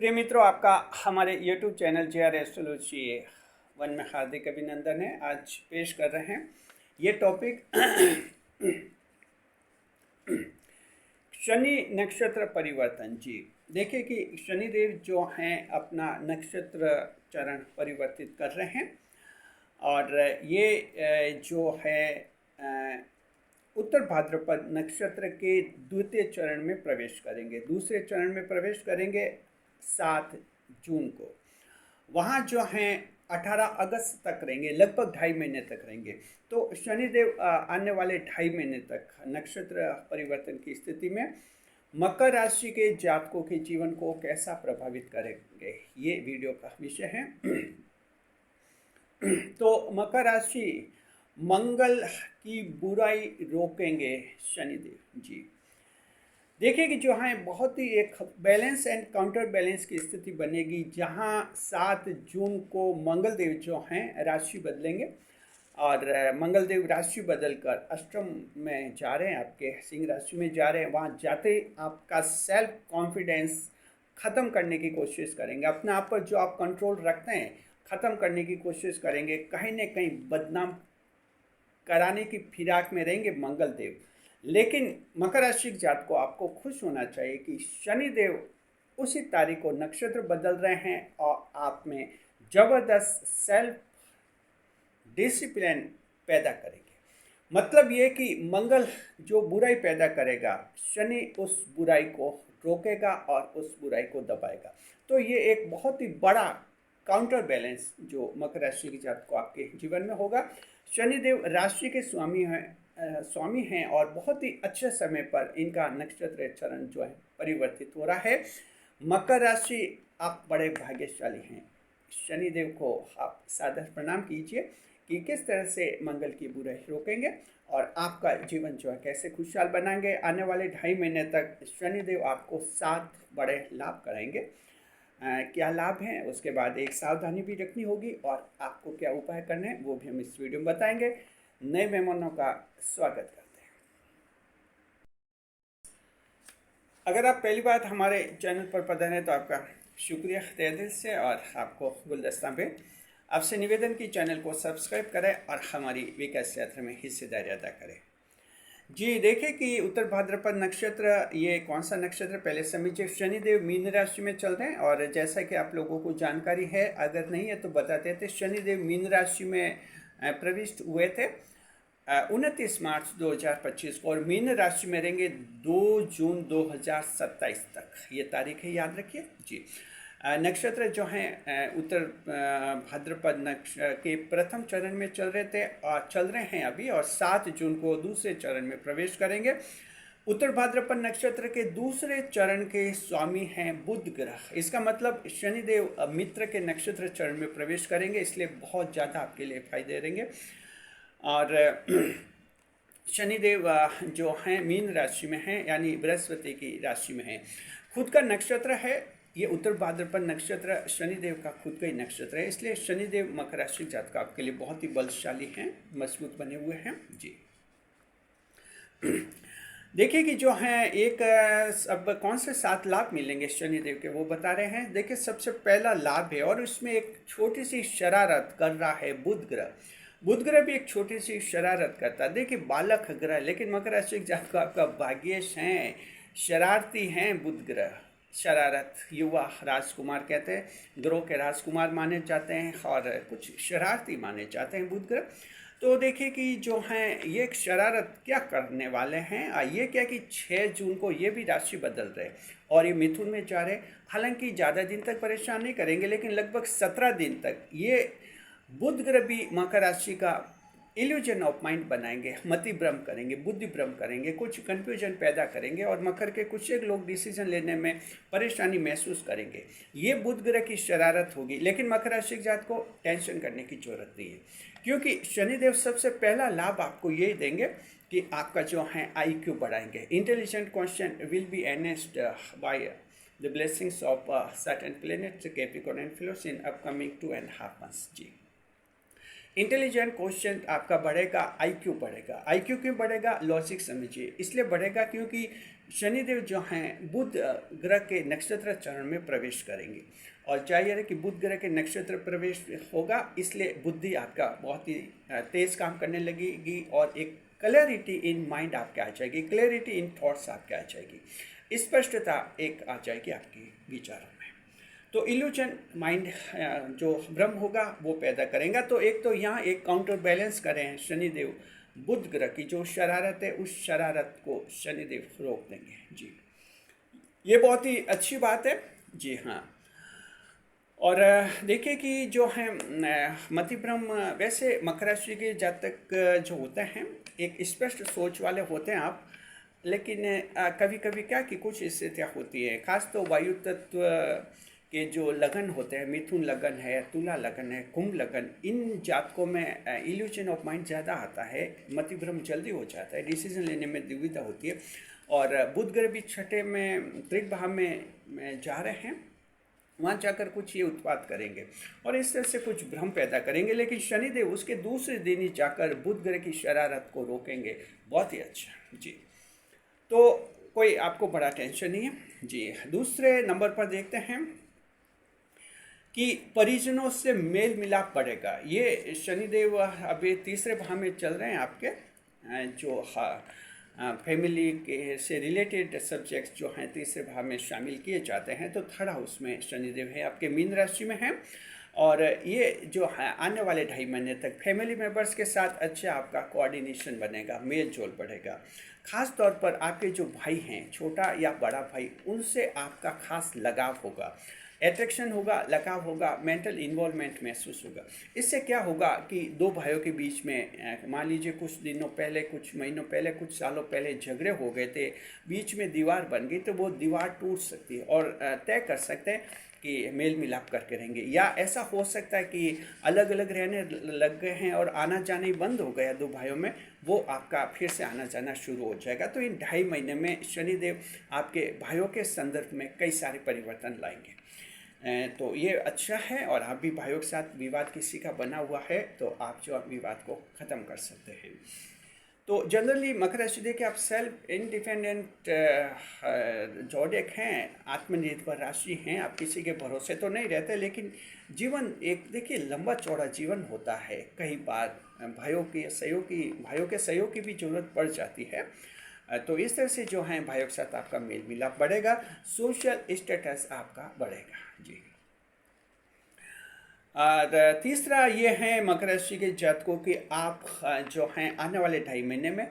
प्रिय मित्रों, आपका हमारे YouTube channel JR astrology one में हार्दिक अभिनंदन है। आज पेश कर रहे हैं ये टॉपिक शनि नक्षत्र परिवर्तन। जी देखिए कि शनिदेव जो हैं अपना नक्षत्र चरण परिवर्तित कर रहे हैं और ये जो है उत्तर भाद्रपद नक्षत्र के द्वितीय चरण में प्रवेश करेंगे, दूसरे चरण में प्रवेश करेंगे 7 जून को। वहाँ जो हैं 18 अगस्त तक रहेंगे, लगभग 2.5 महीने तक रहेंगे। तो शनिदेव आने वाले 2.5 महीने तक नक्षत्र परिवर्तन की स्थिति में मकर राशि के जातकों के जीवन को कैसा प्रभावित करेंगे, ये वीडियो का विषय है। तो मकर राशि, मंगल की बुराई रोकेंगे शनिदेव जी। देखिए कि जो है बहुत ही एक बैलेंस एंड काउंटर बैलेंस की स्थिति बनेगी, जहां 7 जून को मंगल देव जो हैं राशि बदलेंगे और मंगल देव राशि बदलकर अष्टम में जा रहे हैं, आपके सिंह राशि में जा रहे हैं। वहां जाते आपका सेल्फ कॉन्फिडेंस ख़त्म करने की कोशिश करेंगे, अपने आप पर जो आप कंट्रोल रखते हैं ख़त्म करने की कोशिश करेंगे, कहीं ना कहीं बदनाम कराने की फिराक में रहेंगे मंगल देव। लेकिन मकर राशि जात को आपको खुश होना चाहिए कि शनिदेव उसी तारीख को नक्षत्र बदल रहे हैं और आप में जबरदस्त सेल्फ डिसिप्लिन पैदा करेंगे। मतलब ये कि मंगल जो बुराई पैदा करेगा, शनि उस बुराई को रोकेगा और उस बुराई को दबाएगा। तो ये एक बहुत ही बड़ा काउंटर बैलेंस जो मकर राशि की जात को आपके जीवन में होगा। शनिदेव राशि के स्वामी हैं और बहुत ही अच्छे समय पर इनका नक्षत्र चरण जो है परिवर्तित हो रहा है। मकर राशि, आप बड़े भाग्यशाली हैं। शनिदेव को आप सादर प्रणाम कीजिए कि किस तरह से मंगल की बुराई रोकेंगे और आपका जीवन जो है कैसे खुशहाल बनाएंगे। आने वाले 2.5 महीने तक शनिदेव आपको 7 बड़े लाभ कराएंगे। क्या लाभ हैं, उसके बाद एक सावधानी भी रखनी होगी और आपको क्या उपाय करने हैं वो भी हम इस वीडियो में बताएंगे। नए मेहमानों का स्वागत करते हैं। अगर आप पहली बार हमारे चैनल पर पधारे हैं तो आपका शुक्रिया तहे दिल से, और आपको गुलदस्ता पे आपसे निवेदन की चैनल को सब्सक्राइब करें और हमारी विकास यात्रा में हिस्सेदारी अदा करें। जी देखिए कि उत्तर भाद्रपद नक्षत्र, ये कौन सा नक्षत्र पहले समझिए। शनिदेव मीन राशि में चल रहे हैं और जैसा कि आप लोगों को जानकारी है, अगर नहीं है तो बताते थे, शनिदेव मीन राशि में प्रविष्ट हुए थे 29 मार्च 2025 को और मीन राशि में रहेंगे 2 जून 2027 तक। ये तारीख है, याद रखिए जी। नक्षत्र जो हैं उत्तर भाद्रपद नक्षत्र के प्रथम चरण में चल रहे हैं अभी, और 7 जून को दूसरे चरण में प्रवेश करेंगे। उत्तर भाद्रपद नक्षत्र के दूसरे चरण के स्वामी हैं बुध ग्रह। इसका मतलब शनिदेव मित्र के नक्षत्र चरण में प्रवेश करेंगे, इसलिए बहुत ज़्यादा आपके लिए फायदे रहेंगे। और शनिदेव जो हैं मीन राशि में हैं, यानी बृहस्पति की राशि में हैं। खुद का नक्षत्र है ये उत्तर भाद्रपद नक्षत्र, शनिदेव का खुद का ही नक्षत्र है, इसलिए शनिदेव मकर राशि जातक आपके लिए बहुत ही बलशाली हैं, मजबूत बने हुए हैं जी। देखिए कि जो हैं एक अब कौन से 7 लाभ मिलेंगे शनिदेव के, वो बता रहे हैं। देखिए सबसे पहला लाभ है और उसमें एक छोटी सी शरारत कर रहा है बुध ग्रह। बुध ग्रह भी एक छोटी सी शरारत करता है। देखिए बालक ग्रह, लेकिन मकर राशि जातक आपका भाग्येश हैं, शरारती हैं बुध ग्रह। शरारत, युवा राजकुमार कहते हैं, ग्रह के राजकुमार माने जाते हैं और कुछ शरारती माने जाते हैं बुध ग्रह। तो देखिए कि जो हैं ये एक शरारत क्या करने वाले हैं, ये क्या कि 6 जून को ये भी राशि बदल रहे और ये मिथुन में जा रहे। हालांकि ज़्यादा दिन तक परेशान नहीं करेंगे, लेकिन लगभग 17 दिन तक ये बुध ग्रह भी मकर राशि का इल्यूजन ऑफ माइंड बनाएंगे, मति भ्रम करेंगे, बुद्धि भ्रम करेंगे, कुछ कन्फ्यूजन पैदा करेंगे और मकर के कुछ एक लोग डिसीजन लेने में परेशानी महसूस करेंगे। ये बुध ग्रह की शरारत होगी, लेकिन मकर राशि जात को टेंशन करने की जरूरत नहीं है, क्योंकि शनिदेव सबसे पहला लाभ आपको यही देंगे कि आपका जो है IQ बढ़ाएंगे। Intelligent question will be enhanced by the blessings of certain planets Capricorn and fellows in upcoming 2.5 months जी। इंटेलिजेंट क्वेश्चन आपका बढ़ेगा, IQ बढ़ेगा। IQ क्यों बढ़ेगा, लॉजिक समझिए। इसलिए बढ़ेगा क्योंकि शनिदेव जो हैं बुध ग्रह के नक्षत्र चरण में प्रवेश करेंगे, और जाहिर है कि बुध ग्रह के नक्षत्र प्रवेश होगा, इसलिए बुद्धि आपका बहुत ही तेज काम करने लगेगी और एक क्लैरिटी इन माइंड आपके आ जाएगी, क्लैरिटी इन थॉट्स आपके आ जाएगी, स्पष्टता एक आ जाएगी आपके विचारों में। तो इल्यूजन माइंड जो भ्रम होगा वो पैदा करेगा। तो एक तो यहाँ एक काउंटर बैलेंस करें शनिदेव बुध ग्रह की जो शरारत है, उस शरारत को शनिदेव रोक देंगे जी। ये बहुत ही अच्छी बात है जी हाँ। और देखिए कि जो है मति भ्रम, वैसे मकर राशि के जातक जो होते हैं एक स्पष्ट सोच वाले होते हैं आप, लेकिन कभी कभी क्या कि कुछ स्थितियाँ होती है, खास तो वायु तत्व के जो लगन होते हैं, मिथुन लगन है, तुला लगन है, कुंभ लगन, इन जातकों में इल्यूजन ऑफ माइंड ज़्यादा आता है, मति भ्रम जल्दी हो जाता है, डिसीजन लेने में दुविधा होती है। और बुध ग्रह भी छठे में त्रिक भाव में जा रहे हैं, वहाँ जाकर कुछ ये उत्पाद करेंगे और इस तरह से कुछ भ्रम पैदा करेंगे, लेकिन शनिदेव उसके दूसरे दिन ही जाकर बुध ग्रह की शरारत को रोकेंगे। बहुत ही अच्छा जी। तो कोई आपको बड़ा टेंशन नहीं है जी। दूसरे नंबर पर देखते हैं कि परिजनों से मेल मिलाप बढ़ेगा। ये शनिदेव अभी तीसरे भाव में चल रहे हैं आपके, जो फैमिली के से रिलेटेड सब्जेक्ट्स जो हैं तीसरे भाव में शामिल किए जाते हैं। तो थर्ड हाउस में शनिदेव है आपके, मीन राशि में है, और ये जो है आने वाले 2.5 महीने तक फैमिली मेंबर्स के साथ अच्छा आपका कोऑर्डिनेशन बनेगा, मेल जोल बढ़ेगा। खास तौर पर आपके जो भाई हैं, छोटा या बड़ा भाई, उनसे आपका खास लगाव होगा, अट्रैक्शन होगा, लगाव होगा, मेंटल इन्वॉल्वमेंट महसूस होगा। इससे क्या होगा कि दो भाइयों के बीच में मान लीजिए कुछ दिनों पहले, कुछ महीनों पहले, कुछ सालों पहले झगड़े हो गए थे, बीच में दीवार बन गई, तो वो दीवार टूट सकती है और तय कर सकते हैं कि मेल मिलाप करके रहेंगे। या ऐसा हो सकता है कि अलग अलग रहने लग गए हैं और आना जाना ही बंद हो गया दो भाइयों में, वो आपका फिर से आना जाना शुरू हो जाएगा। तो इन 2.5 महीने में शनिदेव आपके भाइयों के संदर्भ में कई सारे परिवर्तन लाएंगे। तो ये अच्छा है। और आप भी भाइयों के साथ विवाद किसी का बना हुआ है तो आप जो विवाद को ख़त्म कर सकते हैं। तो जनरली मकर राशि देखिए आप सेल्फ इंडिपेंडेंट जोड़क हैं, आत्मनिर्भर राशि हैं, आप किसी के भरोसे तो नहीं रहते, लेकिन जीवन एक देखिए लंबा चौड़ा जीवन होता है, कई बार भाइयों के सहयोग की भी ज़रूरत पड़ जाती है। तो इस तरह से जो है भाइयों के साथ आपका मेल मिलाप बढ़ेगा, सोशल स्टेटस आपका बढ़ेगा जी। और तीसरा ये है मकर राशि के जातकों कि आप जो हैं आने वाले 2.5 महीने में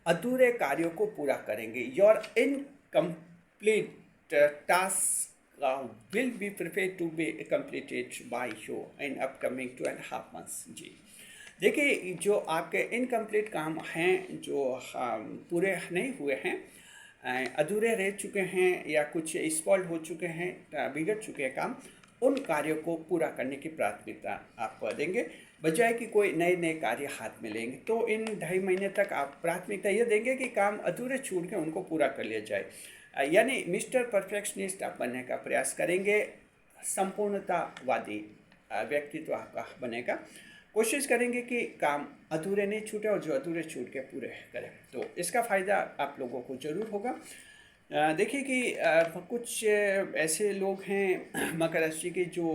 अधूरे कार्यों को पूरा करेंगे। Your incomplete task will be prepared to be completed by you in upcoming 2.5 months जी। देखिए जो आपके इनकम्प्लीट काम हैं, जो पूरे नहीं हुए हैं, अधूरे रह चुके हैं या कुछ स्पॉइल हो चुके हैं, बिगड़ चुके हैं काम, उन कार्यों को पूरा करने की प्राथमिकता आप देंगे, बजाय कि कोई नए नए कार्य हाथ में लेंगे। तो इन 2.5 महीने तक आप प्राथमिकता ये देंगे कि काम अधूरे छूट के उनको पूरा कर लिया जाए, यानी मिस्टर परफेक्शनिस्ट आप बनने का प्रयास करेंगे, संपूर्णतावादी व्यक्तित्व आपका बनेगा, कोशिश करेंगे कि काम अधूरे नहीं छूटे और जो अधूरे छूट के पूरे करें। तो इसका फ़ायदा आप लोगों को ज़रूर होगा। देखिए कि कुछ ऐसे लोग हैं मकर राशि के जो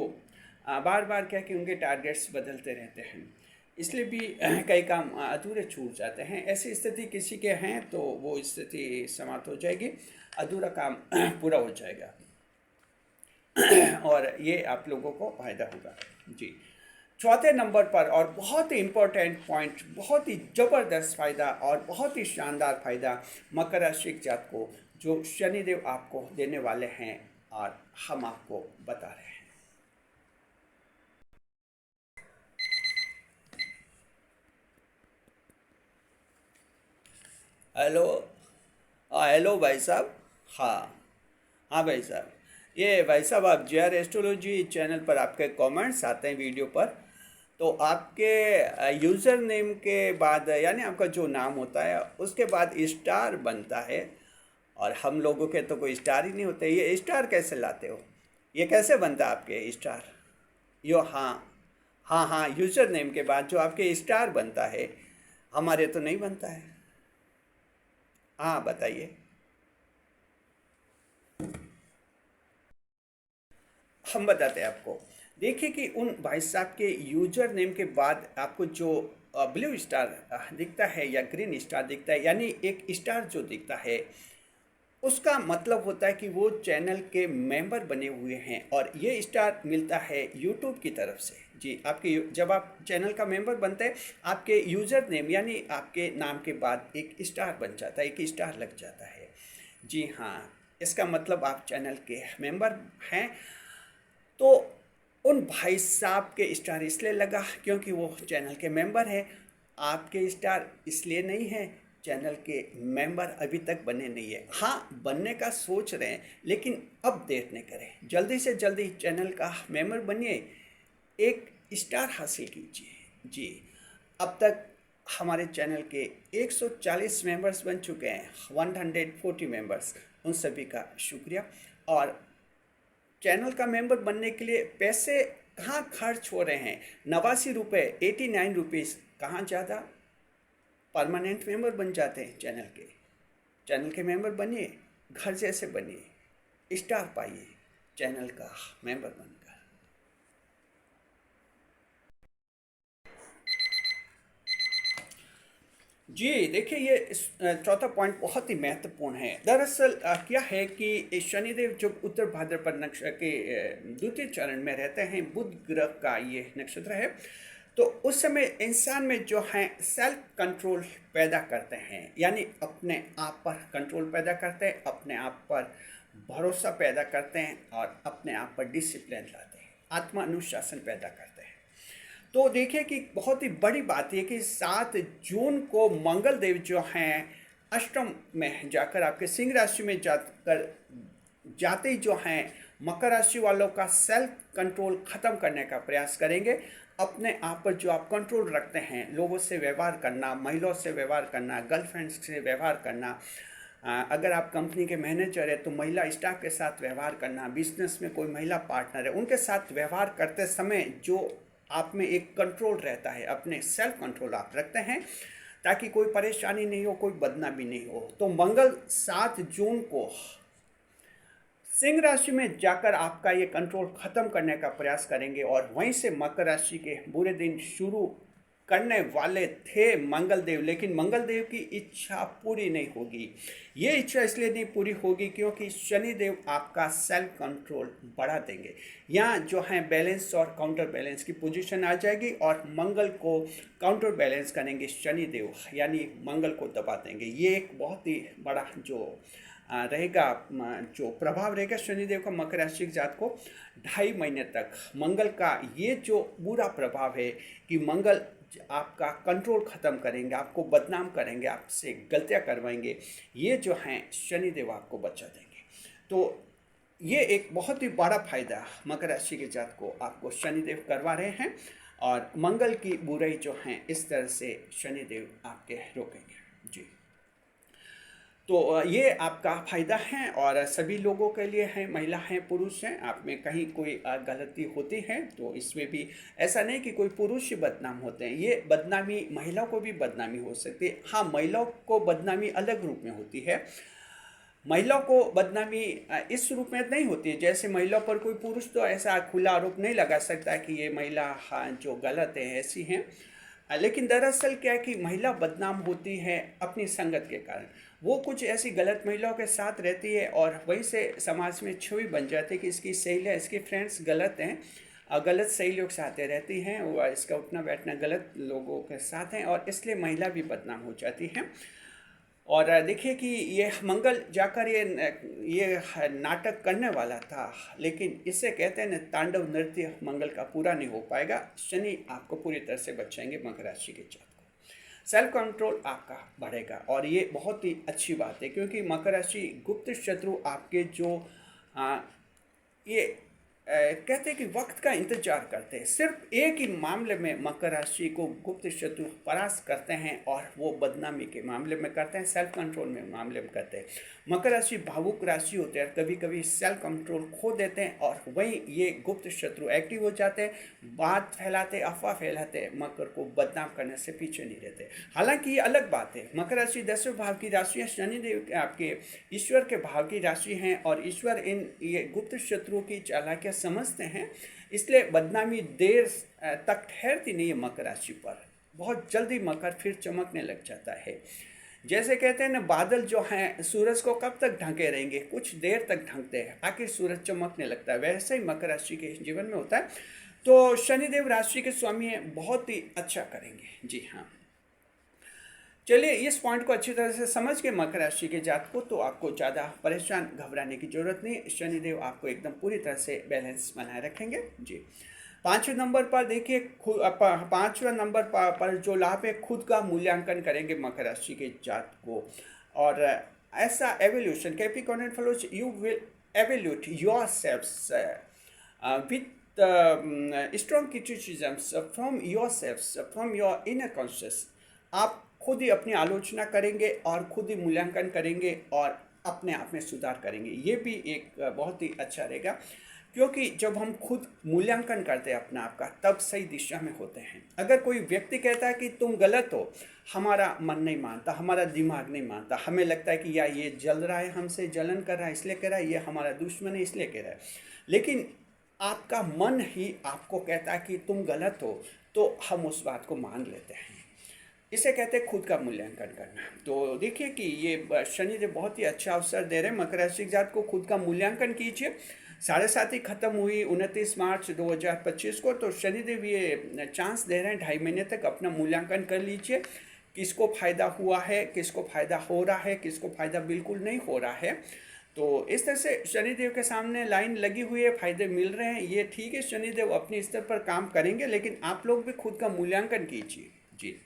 बार बार क्या कि उनके टारगेट्स बदलते रहते हैं, इसलिए भी कई काम अधूरे छूट जाते हैं। ऐसी स्थिति किसी के हैं तो वो स्थिति समाप्त हो जाएगी, अधूरा काम पूरा हो जाएगा और ये आप लोगों को फ़ायदा होगा जी। चौथे नंबर पर और बहुत ही इम्पोर्टेंट पॉइंट, बहुत ही ज़बरदस्त फ़ायदा और बहुत ही शानदार फ़ायदा मकर राशि जात को जो शनिदेव आपको देने वाले हैं और हम आपको बता रहे हैं। हेलो, हेलो भाई साहब। हाँ हाँ भाई साहब, ये भाई साहब आप JR एस्ट्रोलॉजी चैनल पर आपके कमेंट्स आते हैं वीडियो पर, तो आपके यूज़र नेम के बाद यानी आपका जो नाम होता है उसके बाद स्टार बनता है, और हम लोगों के तो कोई स्टार ही नहीं होते। ये स्टार कैसे लाते हो, ये कैसे बनता है आपके स्टार? यो हाँ हाँ हाँ, यूज़र नेम के बाद जो आपके स्टार बनता है, हमारे तो नहीं बनता है। हाँ बताइए। हम बताते हैं आपको। देखिए कि उन भाई साहब के यूजर नेम के बाद आपको जो ब्लू स्टार दिखता है या ग्रीन स्टार दिखता है, यानी एक स्टार जो दिखता है, उसका मतलब होता है कि वो चैनल के मेंबर बने हुए हैं, और ये स्टार मिलता है यूट्यूब की तरफ से। जी, आपके जब आप चैनल का मेंबर बनते हैं, आपके यूज़र नेम यानी आपके नाम के बाद एक स्टार बन जाता है, एक स्टार लग जाता है। जी हाँ, इसका मतलब आप चैनल के मेंबर हैं। तो उन भाई साहब के स्टार इसलिए लगा क्योंकि वो चैनल के मेंबर हैं। आपके स्टार इसलिए नहीं है, चैनल के मेंबर अभी तक बने नहीं है। हाँ, बनने का सोच रहे हैं, लेकिन अब देर न करें, जल्दी से जल्दी चैनल का मेंबर बनिए, एक स्टार हासिल कीजिए। जी, अब तक हमारे चैनल के 140 मेंबर्स बन चुके हैं, 140 मेंबर्स, उन सभी का शुक्रिया। और चैनल का मेंबर बनने के लिए पैसे कहाँ खर्च हो रहे हैं, 89 रुपये, 89 रुपीज़, कहाँ ज़्यादा, परमानेंट मेंबर बन जाते हैं चैनल के। चैनल के मेंबर बनिए, घर जैसे बनिए, स्टार पाइए चैनल का मेंबर बनकर। जी देखिए, चौथा पॉइंट बहुत ही महत्वपूर्ण है। दरअसल क्या है कि शनिदेव जब उत्तर भाद्रपद नक्षत्र के द्वितीय चरण में रहते हैं, बुध ग्रह का ये नक्षत्र है, तो उस समय इंसान में जो है सेल्फ कंट्रोल पैदा करते हैं, यानी अपने आप पर कंट्रोल पैदा करते हैं, अपने आप पर भरोसा पैदा करते हैं, और अपने आप पर डिसिप्लिन लाते हैं, आत्मा अनुशासन पैदा करते हैं। तो देखिए कि बहुत ही बड़ी बात यह कि 7 जून को मंगल देव जो हैं अष्टम में जाकर आपके सिंह राशि में जाकर जाते ही जो हैं मकर राशि वालों का सेल्फ कंट्रोल ख़त्म करने का प्रयास करेंगे। अपने आप पर जो आप कंट्रोल रखते हैं, लोगों से व्यवहार करना, महिलाओं से व्यवहार करना, गर्लफ्रेंड्स से व्यवहार करना, अगर आप कंपनी के मैनेजर है तो महिला स्टाफ के साथ व्यवहार करना, बिजनेस में कोई महिला पार्टनर है उनके साथ व्यवहार करते समय जो आप में एक कंट्रोल रहता है, अपने सेल्फ कंट्रोल आप रखते हैं, ताकि कोई परेशानी नहीं हो, कोई बदनामी नहीं हो। तो मंगल 7 जून को सिंह राशि में जाकर आपका ये कंट्रोल खत्म करने का प्रयास करेंगे, और वहीं से मकर राशि के बुरे दिन शुरू करने वाले थे मंगल देव, लेकिन मंगल देव की इच्छा पूरी नहीं होगी। ये इच्छा इसलिए नहीं पूरी होगी क्योंकि शनि देव आपका सेल्फ कंट्रोल बढ़ा देंगे। यहाँ जो है बैलेंस और काउंटर बैलेंस की पोजीशन आ जाएगी, और मंगल को काउंटर बैलेंस करेंगे शनि देव, यानी मंगल को दबा देंगे। ये एक बहुत ही बड़ा जो रहेगा, जो प्रभाव रहेगा शनिदेव का मकर राशि जात को 2.5 महीने तक। मंगल का ये जो बुरा प्रभाव है कि मंगल आपका कंट्रोल ख़त्म करेंगे, आपको बदनाम करेंगे, आपसे गलतियां करवाएंगे, ये जो हैं शनिदेव आपको बचा देंगे। तो ये एक बहुत ही बड़ा फायदा मकर राशि के जात को आपको शनिदेव करवा रहे हैं, और मंगल की बुराई जो हैं इस तरह से शनिदेव आपके रोकेंगे। जी, तो ये आपका फ़ायदा है, और सभी लोगों के लिए है, महिला हैं, पुरुष हैं। आप में कहीं कोई गलती होती है तो इसमें भी ऐसा नहीं कि कोई पुरुष ही बदनाम होते हैं, ये बदनामी महिलाओं को भी बदनामी हो सकती है। हाँ, महिलाओं को बदनामी अलग रूप में होती है। महिलाओं को बदनामी इस रूप में नहीं होती है, जैसे महिलाओं पर कोई पुरुष तो ऐसा खुला आरोप नहीं लगा सकता कि ये महिला हाँ जो गलत है, ऐसी हैं। लेकिन दरअसल क्या है कि महिला बदनाम होती है अपनी संगत के कारण। वो कुछ ऐसी गलत महिलाओं के साथ रहती है, और वहीं से समाज में छवि बन जाती है कि इसकी सहेलियाँ, इसके फ्रेंड्स गलत हैं, गलत सहेलियों के साथ रहती हैं, वो इसका उठना बैठना गलत लोगों के साथ हैं, और इसलिए महिला भी बदनाम हो जाती है। और देखिए कि ये मंगल जाकर ये नाटक करने वाला था, लेकिन इसे कहते हैं ना, तांडव नृत्य मंगल का पूरा नहीं हो पाएगा। शनि आपको पूरी तरह से बचाएंगे मकर राशि के जात को। सेल्फ कंट्रोल आपका बढ़ेगा, और ये बहुत ही अच्छी बात है, क्योंकि मकर राशि गुप्त शत्रु आपके जो ये कहते हैं कि वक्त का इंतजार करते हैं। सिर्फ एक ही मामले में मकर राशि को गुप्त शत्रु परास्त करते हैं, और वो बदनामी के मामले में करते हैं, सेल्फ कंट्रोल में मामले में करते हैं। मकर राशि भावुक राशि होते हैं, कभी कभी सेल्फ कंट्रोल खो देते हैं, और वहीं ये गुप्त शत्रु एक्टिव हो जाते हैं, बात फैलाते, अफवाह फैलाते, मकर को बदनाम करने से पीछे नहीं रहते। हालांकि ये अलग बात है, मकर राशि 10वें भाव की राशि है, शनिदेव आपके ईश्वर के भाव की राशि हैं, और ईश्वर इन ये गुप्त शत्रुओं की चालाकियाँ समझते हैं, इसलिए बदनामी देर तक ठहरती नहीं है मकर राशि पर। बहुत जल्दी मकर फिर चमकने लग जाता है। जैसे कहते हैं ना, बादल जो हैं सूरज को कब तक ढके रहेंगे, कुछ देर तक ढकते हैं, आखिर सूरज चमकने लगता है। वैसे ही मकर राशि के जीवन में होता है। तो शनिदेव राशि के स्वामी हैं, बहुत ही अच्छा करेंगे। जी हाँ, चलिए इस पॉइंट को अच्छी तरह से समझ के मकर राशि के जात को, तो आपको ज़्यादा परेशान घबराने की जरूरत नहीं। शनिदेव आपको एकदम पूरी तरह से बैलेंस बनाए रखेंगे। जी, 5वें नंबर पर देखिए, 5वें नंबर पर जो लाभ है, खुद का मूल्यांकन करेंगे मकर राशि के जात को। और ऐसा evolution, Capricorn fellows, you will evolute your selfs with strong criticisms from your selfs, from your inner conscious. आप खुद ही अपनी आलोचना करेंगे और खुद ही मूल्यांकन करेंगे और अपने आप में सुधार करेंगे। ये भी एक बहुत ही अच्छा रहेगा, क्योंकि जब हम खुद मूल्यांकन करते हैं अपना आप का, तब सही दिशा में होते हैं। अगर कोई व्यक्ति कहता है कि तुम गलत हो, हमारा मन नहीं मानता, हमारा दिमाग नहीं मानता, हमें लगता है कि या ये जल रहा है, हमसे जलन कर रहा है इसलिए कह रहा है, ये हमारा दुश्मन है इसलिए कह रहा है। लेकिन आपका मन ही आपको कहता है कि तुम गलत हो, तो हम उस बात को मान लेते हैं। इसे कहते हैं खुद का मूल्यांकन करना। तो देखिए कि ये शनिदेव बहुत ही अच्छा अवसर दे रहे हैं मकर राशि जात को। खुद का मूल्यांकन कीजिए। 7.5 खत्म हुई 29 मार्च 2025 को, तो शनिदेव ये चांस दे रहे हैं 2.5 महीने तक अपना मूल्यांकन कर लीजिए। किसको फ़ायदा हुआ है, किसको फ़ायदा हो रहा है, किसको फ़ायदा बिल्कुल नहीं हो रहा है। तो इस तरह से शनिदेव के सामने लाइन लगी हुई है, फ़ायदे मिल रहे हैं, ये ठीक है। शनिदेव अपने स्तर पर काम करेंगे, लेकिन आप लोग भी खुद का मूल्यांकन कीजिए। जी,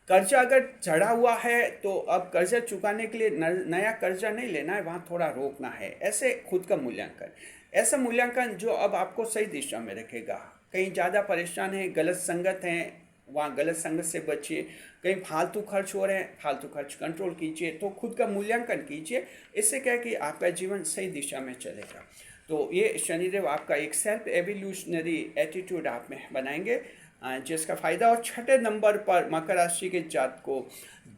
कर्जा अगर चढ़ा हुआ है तो अब कर्जा चुकाने के लिए नया कर्जा नहीं लेना है, वहाँ थोड़ा रोकना है। ऐसे खुद का मूल्यांकन, ऐसा मूल्यांकन जो अब आपको सही दिशा में रखेगा। कहीं ज़्यादा परेशान है, गलत संगत हैं, वहाँ गलत संगत से बचिए। कहीं फालतू खर्च हो रहे हैं, फालतू खर्च कंट्रोल कीजिए। तो खुद का मूल्यांकन कीजिए। इससे क्या है कि आपका जीवन सही दिशा में चलेगा। तो ये शनिदेव आपका एक सेल्फ एवोल्यूशनरी एटीट्यूड आप में बनाएंगे, जिसका फ़ायदा। और 6ठे नंबर पर मकर राशि के जात को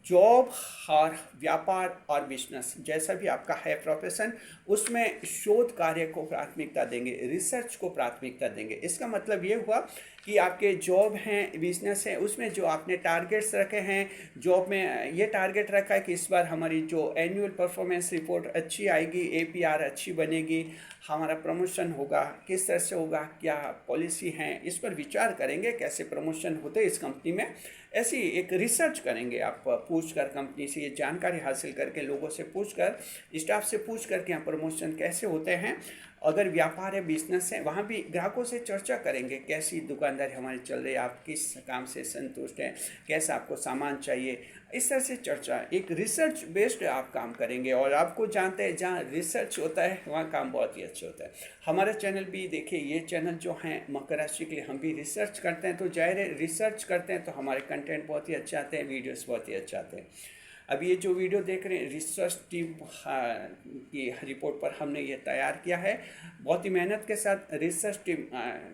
जॉब और व्यापार और बिजनेस, जैसा भी आपका है प्रोफेशन, उसमें शोध कार्य को प्राथमिकता देंगे, रिसर्च को प्राथमिकता देंगे। इसका मतलब ये हुआ कि आपके जॉब हैं, बिजनेस हैं, उसमें जो आपने टारगेट्स रखे हैं, जॉब में ये टारगेट रखा है कि इस बार हमारी जो एनुअल परफॉर्मेंस रिपोर्ट अच्छी आएगी, APR अच्छी बनेगी, हमारा प्रमोशन होगा, किस तरह से होगा, क्या पॉलिसी हैं, इस पर विचार करेंगे, कैसे प्रमोशन होते हैं इस कंपनी में। ऐसी एक रिसर्च करेंगे आप, पूछ कर कंपनी से ये जानकारी हासिल करके, लोगों से पूछ कर, स्टाफ से पूछ कर के यहाँ प्रमोशन कैसे होते हैं। अगर व्यापार है, बिजनेस है, वहाँ भी ग्राहकों से चर्चा करेंगे, कैसी दुकानदारी हमारी चल रही है, आप किस काम से संतुष्ट हैं, कैसा आपको सामान चाहिए, इस तरह से चर्चा, एक रिसर्च बेस्ड आप काम करेंगे। और आपको जानते हैं जहाँ रिसर्च होता है वहाँ काम बहुत ही अच्छा होता है। हमारा चैनल भी देखिए, ये चैनल जो हैं मकर राशि के लिए, हम भी रिसर्च करते हैं। तो जाहिर है रिसर्च करते हैं तो हमारे कंटेंट बहुत ही अच्छे आते हैं, वीडियोस बहुत ही अच्छे आते हैं। अब ये जो वीडियो देख रहे हैं, रिसर्च टीम की रिपोर्ट पर हमने ये तैयार किया है। बहुत ही मेहनत के साथ रिसर्च टीम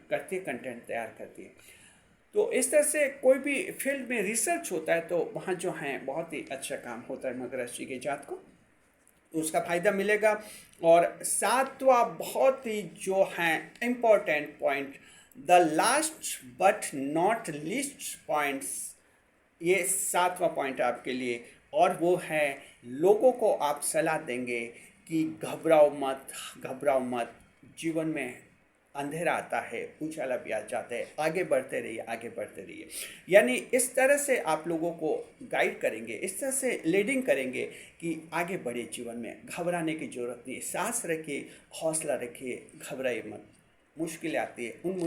करती है, कंटेंट तैयार करती है। तो इस तरह से कोई भी फील्ड में रिसर्च होता है तो वहाँ जो है बहुत ही अच्छा काम होता है मकर राशि के जात को, तो उसका फ़ायदा मिलेगा। और 7वां बहुत ही जो है important point, the last but not least points, ये 7वां पॉइंट आपके लिए। और वो है, लोगों को आप सलाह देंगे कि घबराओ मत, घबराओ मत। जीवन में अंधेरा आता है, उजाला भी आ जाता है, आगे बढ़ते रहिए, आगे बढ़ते रहिए। यानी इस तरह से आप लोगों को गाइड करेंगे, इस तरह से लीडिंग करेंगे कि आगे बढ़े जीवन में। घबराने की ज़रूरत नहीं, सांस रखिए, हौसला रखिए, घबराइए मत। मुश्किलें आती है, उन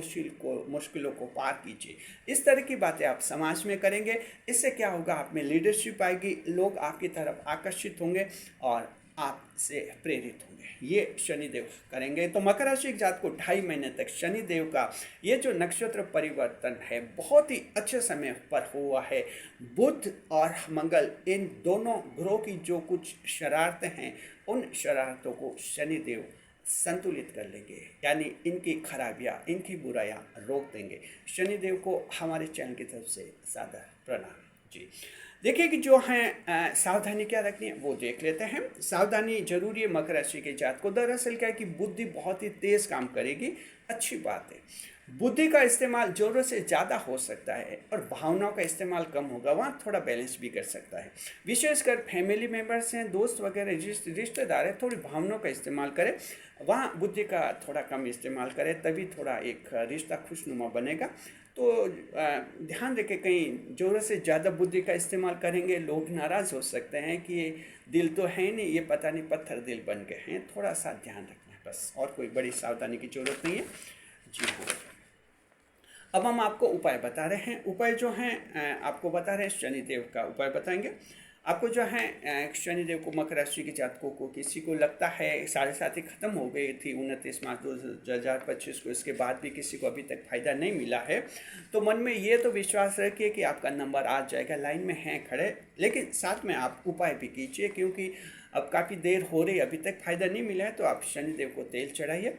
मुश्किलों को पार कीजिए। इस तरह की बातें आप समाज में करेंगे। इससे क्या होगा, आप में लीडरशिप आएगी, लोग आपकी तरफ आकर्षित होंगे और आपसे प्रेरित होंगे। ये शनिदेव करेंगे। तो मकर राशि के जात को 2.5 महीने तक शनिदेव का ये जो नक्षत्र परिवर्तन है बहुत ही अच्छे समय पर हुआ है। बुध और मंगल, इन दोनों ग्रहों की जो कुछ शरारतें हैं, उन शरारतों को शनिदेव संतुलित कर लेंगे, यानी इनकी खराबियाँ, इनकी बुराइयाँ रोक देंगे। शनिदेव को हमारे चैनल की तरफ से सादर प्रणाम। जी, देखिए कि जो है सावधानी क्या रखनी है वो देख लेते हैं। सावधानी जरूरी है मकर राशि के जात को। दरअसल क्या है कि बुद्धि बहुत ही तेज काम करेगी, अच्छी बात है। बुद्धि का इस्तेमाल ज़रूरत से ज़्यादा हो सकता है और भावनाओं का इस्तेमाल कम होगा, वहाँ थोड़ा बैलेंस भी कर सकता है। विशेषकर फैमिली मेम्बर्स हैं, दोस्त वगैरह रिश्तेदार हैं, थोड़ी भावनाओं का इस्तेमाल करें, वहाँ बुद्धि का थोड़ा कम इस्तेमाल करें, तभी थोड़ा एक रिश्ता खुशनुमा बनेगा। तो ध्यान रखें, कहीं ज़रूरत से ज़्यादा बुद्धि का इस्तेमाल करेंगे, लोग नाराज़ हो सकते हैं कि ये दिल तो है नहीं, ये पता नहीं पत्थर दिल बन गए हैं। थोड़ा सा ध्यान रखना है बस, और कोई बड़ी सावधानी की ज़रूरत नहीं है। जी हाँ। अब हम आपको उपाय बता रहे हैं। उपाय जो हैं आपको बता रहे हैं, शनिदेव का उपाय बताएंगे आपको। जो है शनिदेव को, मकर राशि के जातकों को किसी को लगता है साढ़े साथी खत्म हो गई थी 29 मार्च 2025 को, इसके बाद भी किसी को अभी तक फायदा नहीं मिला है, तो मन में ये तो विश्वास रखिए कि आपका नंबर आ जाएगा। लाइन में हैं खड़े, लेकिन साथ में आप उपाय भी कीजिए, क्योंकि अब काफ़ी देर हो रही, अभी तक फायदा नहीं मिला है। तो आप शनिदेव को तेल चढ़ाइए,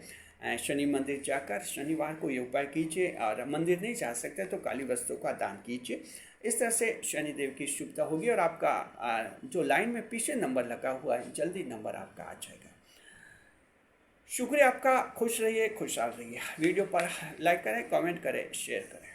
शनि मंदिर जाकर शनिवार को ये उपाय कीजिए, और मंदिर नहीं जा सकते तो काली वस्तु का दान कीजिए। इस तरह से शनिदेव की शुभता होगी और आपका जो लाइन में पीछे नंबर लगा हुआ है, जल्दी नंबर आपका आ जाएगा। शुक्रिया आपका, खुश रहिए, खुशहाल रहिए। वीडियो पर लाइक करें, कमेंट करें, शेयर करें।